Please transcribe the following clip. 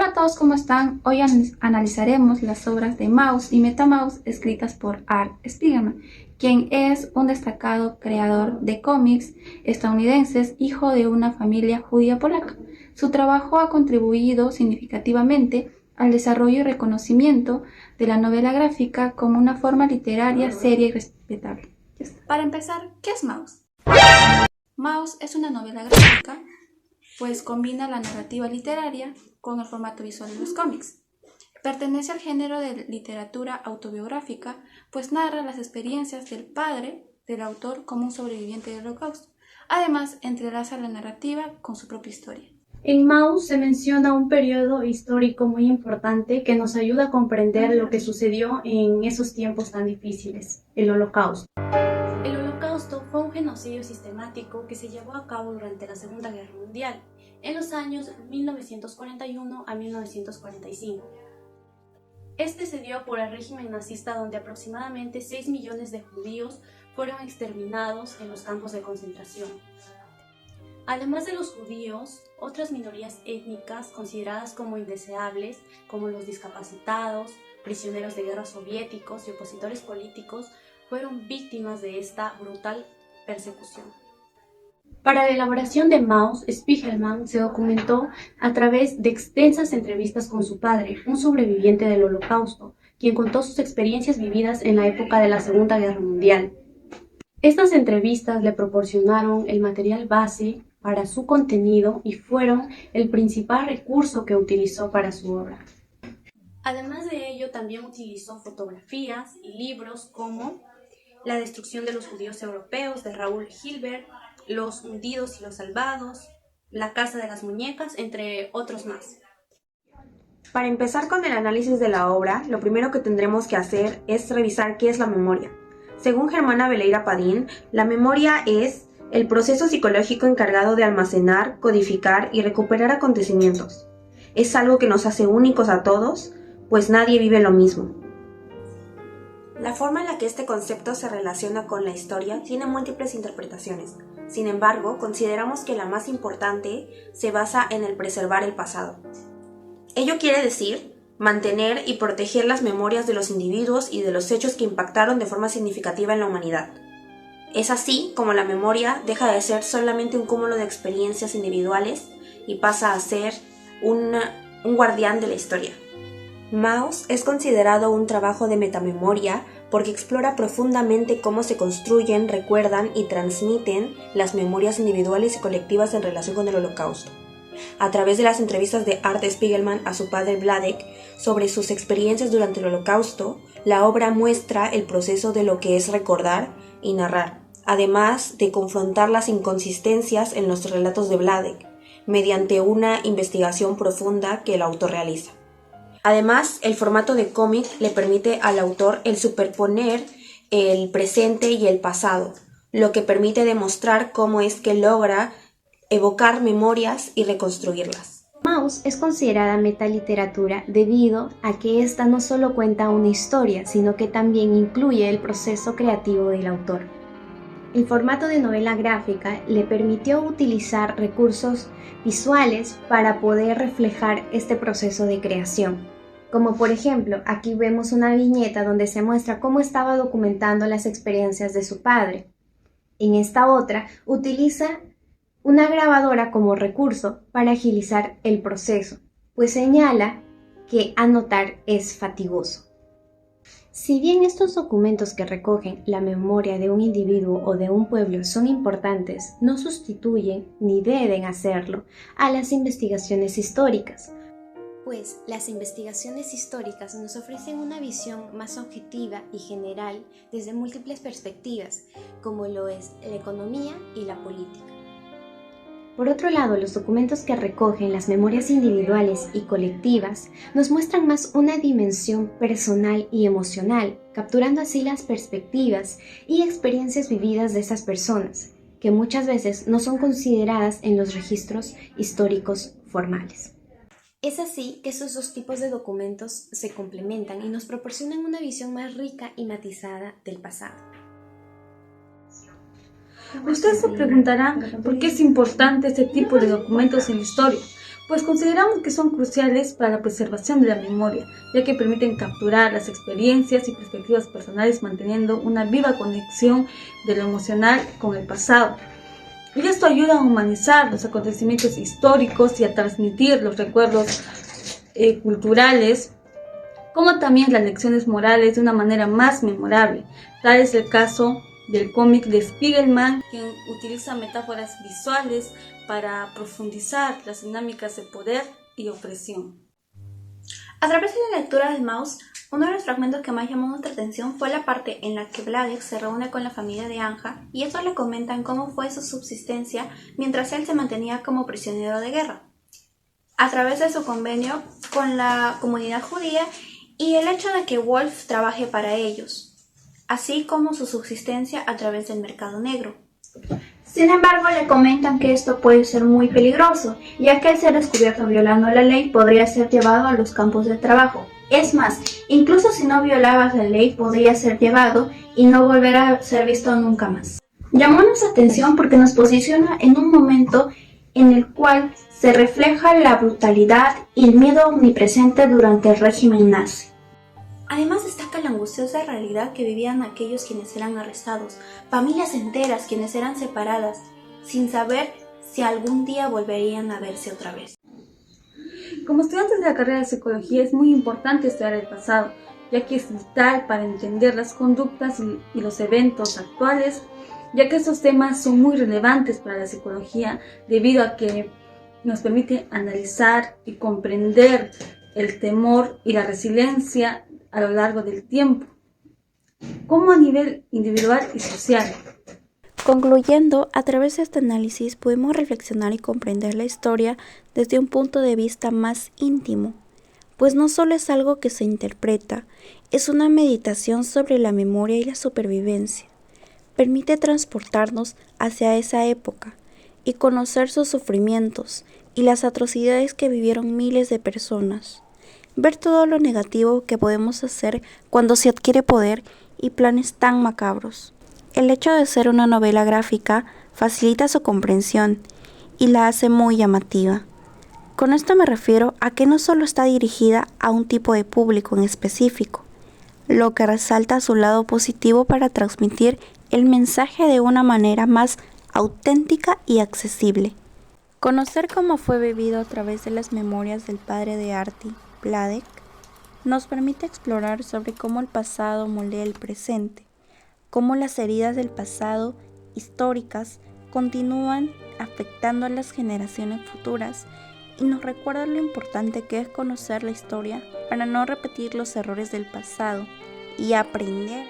Hola a todos, ¿cómo están? Hoy analizaremos las obras de Maus y Metamaus escritas por Art Spiegelman, quien es un destacado creador de cómics estadounidenses, hijo de una familia judía polaca. Su trabajo ha contribuido significativamente al desarrollo y reconocimiento de la novela gráfica como una forma literaria seria y respetable. Para empezar, ¿qué es Maus? Maus es una novela gráfica, pues combina la narrativa literaria con el formato visual de los cómics. Pertenece al género de literatura autobiográfica, pues narra las experiencias del padre del autor como un sobreviviente del Holocausto. Además, entrelaza la narrativa con su propia historia. En Maus se menciona un periodo histórico muy importante que nos ayuda a comprender lo que sucedió en esos tiempos tan difíciles, el Holocausto. El Holocausto fue un genocidio sistemático que se llevó a cabo durante la Segunda Guerra Mundial, en los años 1941 a 1945. Este se dio por el régimen nazista, donde aproximadamente 6 millones de judíos fueron exterminados en los campos de concentración. Además de los judíos, otras minorías étnicas consideradas como indeseables, como los discapacitados, prisioneros de guerra soviéticos y opositores políticos, fueron víctimas de esta brutal persecución. Para la elaboración de Maus, Spiegelman se documentó a través de extensas entrevistas con su padre, un sobreviviente del Holocausto, quien contó sus experiencias vividas en la época de la Segunda Guerra Mundial. Estas entrevistas le proporcionaron el material base para su contenido y fueron el principal recurso que utilizó para su obra. Además de ello, también utilizó fotografías y libros como La destrucción de los judíos europeos de Raúl Hilbert, Los hundidos y los salvados, La casa de las muñecas, entre otros más. Para empezar con el análisis de la obra, lo primero que tendremos que hacer es revisar qué es la memoria. Según Germana Beleira Padín, la memoria es el proceso psicológico encargado de almacenar, codificar y recuperar acontecimientos. Es algo que nos hace únicos a todos, pues nadie vive lo mismo. La forma en la que este concepto se relaciona con la historia tiene múltiples interpretaciones. Sin embargo, consideramos que la más importante se basa en el preservar el pasado. Ello quiere decir mantener y proteger las memorias de los individuos y de los hechos que impactaron de forma significativa en la humanidad. Es así como la memoria deja de ser solamente un cúmulo de experiencias individuales y pasa a ser un guardián de la historia. Maus es considerado un trabajo de metamemoria porque explora profundamente cómo se construyen, recuerdan y transmiten las memorias individuales y colectivas en relación con el Holocausto. A través de las entrevistas de Art Spiegelman a su padre Vladek sobre sus experiencias durante el Holocausto, la obra muestra el proceso de lo que es recordar y narrar, además de confrontar las inconsistencias en los relatos de Vladek, mediante una investigación profunda que el autor realiza. Además, el formato de cómic le permite al autor el superponer el presente y el pasado, lo que permite demostrar cómo es que logra evocar memorias y reconstruirlas. Maus es considerada metaliteratura debido a que ésta no solo cuenta una historia, sino que también incluye el proceso creativo del autor. El formato de novela gráfica le permitió utilizar recursos visuales para poder reflejar este proceso de creación. Como por ejemplo, aquí vemos una viñeta donde se muestra cómo estaba documentando las experiencias de su padre. En esta otra, utiliza una grabadora como recurso para agilizar el proceso, pues señala que anotar es fatigoso. Si bien estos documentos que recogen la memoria de un individuo o de un pueblo son importantes, no sustituyen ni deben hacerlo a las investigaciones históricas, pues las investigaciones históricas nos ofrecen una visión más objetiva y general desde múltiples perspectivas, como lo es la economía y la política. Por otro lado, los documentos que recogen las memorias individuales y colectivas nos muestran más una dimensión personal y emocional, capturando así las perspectivas y experiencias vividas de esas personas, que muchas veces no son consideradas en los registros históricos formales. Es así que esos dos tipos de documentos se complementan y nos proporcionan una visión más rica y matizada del pasado. Ustedes se preguntarán por qué es importante este tipo de documentos en la historia. pues consideramos que son cruciales para la preservación de la memoria, ya que permiten capturar las experiencias y perspectivas personales manteniendo una viva conexión de lo emocional con el pasado. Y esto ayuda a humanizar los acontecimientos históricos y a transmitir los recuerdos culturales, como también las lecciones morales de una manera más memorable. Tal es el caso del cómic de Spiegelman, quien utiliza metáforas visuales para profundizar las dinámicas de poder y opresión. A través de la lectura de Maus, uno de los fragmentos que más llamó nuestra atención fue la parte en la que Vladek se reúne con la familia de Anja y estos le comentan cómo fue su subsistencia mientras él se mantenía como prisionero de guerra, a través de su convenio con la comunidad judía y el hecho de que Wolf trabaje para ellos, así como su subsistencia a través del mercado negro. Sin embargo, le comentan que esto puede ser muy peligroso, ya que al ser descubierto violando la ley podría ser llevado a los campos de trabajo. Es más, incluso si no violabas la ley podría ser llevado y no volver a ser visto nunca más. Llamó nuestra atención porque nos posiciona en un momento en el cual se refleja la brutalidad y el miedo omnipresente durante el régimen nazi. Además destaca la angustiosa realidad que vivían aquellos quienes eran arrestados, familias enteras quienes eran separadas, sin saber si algún día volverían a verse otra vez. Como estudiantes de la carrera de psicología es muy importante estudiar el pasado, ya que es vital para entender las conductas y los eventos actuales, ya que estos temas son muy relevantes para la psicología debido a que nos permite analizar y comprender el temor y la resiliencia a lo largo del tiempo, como a nivel individual y social. Concluyendo, a través de este análisis podemos reflexionar y comprender la historia desde un punto de vista más íntimo, pues no solo es algo que se interpreta, es una meditación sobre la memoria y la supervivencia. Permite transportarnos hacia esa época y conocer sus sufrimientos y las atrocidades que vivieron miles de personas. Ver todo lo negativo que podemos hacer cuando se adquiere poder y planes tan macabros. El hecho de ser una novela gráfica facilita su comprensión y la hace muy llamativa. Con esto me refiero a que no solo está dirigida a un tipo de público en específico, lo que resalta su lado positivo para transmitir el mensaje de una manera más auténtica y accesible. Conocer cómo fue vivido a través de las memorias del padre de Artie, Vladek, nos permite explorar sobre cómo el pasado moldea el presente, cómo las heridas del pasado históricas continúan afectando a las generaciones futuras y nos recuerda lo importante que es conocer la historia para no repetir los errores del pasado y aprender